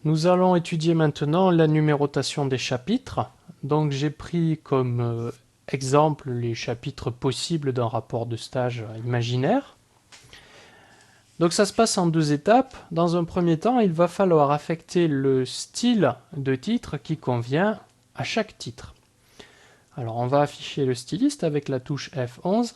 Nous allons étudier maintenant la numérotation des chapitres. Donc j'ai pris comme exemple les chapitres possibles d'un rapport de stage imaginaire. Donc ça se passe en deux étapes. Dans un premier temps, il va falloir affecter le style de titre qui convient à chaque titre. Alors on va afficher le styliste avec la touche F11.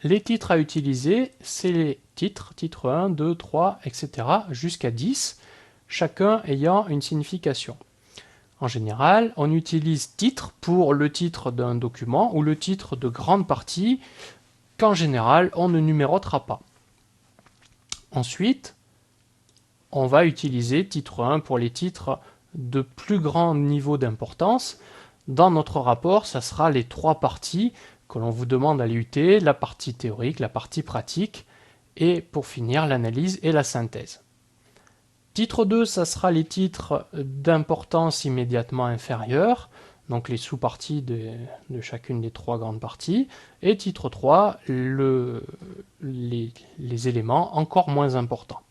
Les titres à utiliser, c'est les titres, titre 1, 2, 3, etc. jusqu'à 10, chacun ayant une signification. En général, on utilise titre pour le titre d'un document ou le titre de grande partie qu'en général on ne numérotera pas. Ensuite, on va utiliser titre 1 pour les titres de plus grand niveau d'importance. Dans notre rapport, ça sera les trois parties que l'on vous demande à l'IUT, la partie théorique, la partie pratique, et pour finir, l'analyse et la synthèse. Titre 2, ça sera les titres d'importance immédiatement inférieure, donc les sous-parties de chacune des trois grandes parties, et titre 3, les éléments encore moins importants.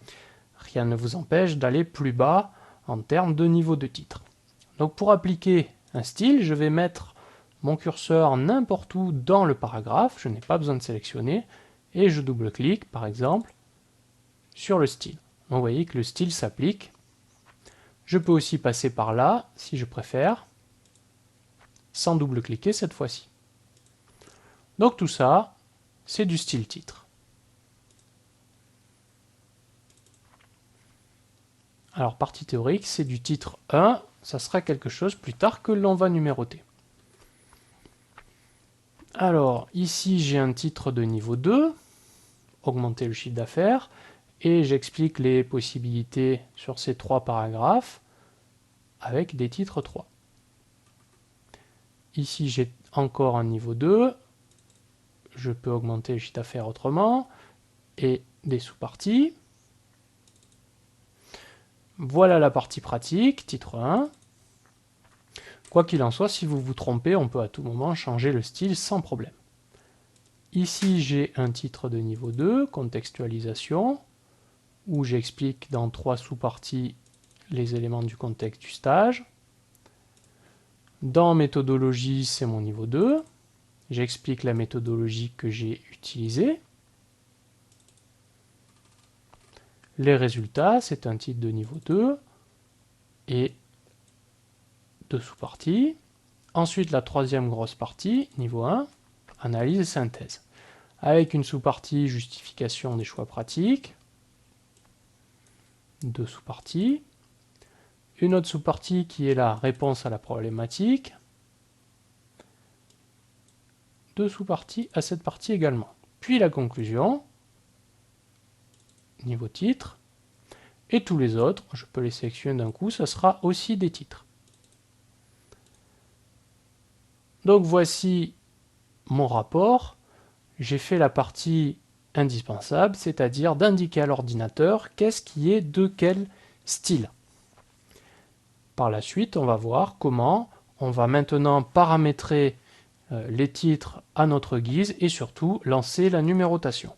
Rien ne vous empêche d'aller plus bas en termes de niveau de titre. Donc pour appliquer un style, je vais mettre mon curseur n'importe où dans le paragraphe, je n'ai pas besoin de sélectionner, et je double-clique par exemple sur le style. Donc vous voyez que le style s'applique. Je peux aussi passer par là, si je préfère, sans double-cliquer cette fois-ci. Donc tout ça, c'est du style titre. Alors partie théorique, c'est du titre 1, ça sera quelque chose plus tard que l'on va numéroter. Alors ici j'ai un titre de niveau 2, augmenter le chiffre d'affaires, et j'explique les possibilités sur ces trois paragraphes avec des titres 3. Ici j'ai encore un niveau 2, je peux augmenter le chiffre d'affaires autrement, et des sous-parties. Voilà la partie pratique, titre 1. Quoi qu'il en soit, si vous vous trompez, on peut à tout moment changer le style sans problème. Ici, j'ai un titre de niveau 2, contextualisation, où j'explique dans trois sous-parties les éléments du contexte du stage. Dans méthodologie, c'est mon niveau 2. J'explique la méthodologie que j'ai utilisée. Les résultats, c'est un titre de niveau 2 et deux sous-parties. Ensuite, la troisième grosse partie, niveau 1, analyse et synthèse. Avec une sous-partie justification des choix pratiques, deux sous-parties. Une autre sous-partie qui est la réponse à la problématique. Deux sous-parties à cette partie également. Puis la conclusion, niveau titre. Et tous les autres, je peux les sélectionner d'un coup, ce sera aussi des titres. Donc voici mon rapport. J'ai fait la partie indispensable, c'est-à-dire d'indiquer à l'ordinateur qu'est-ce qui est de quel style. Par la suite, on va voir comment on va maintenant paramétrer les titres à notre guise et surtout lancer la numérotation.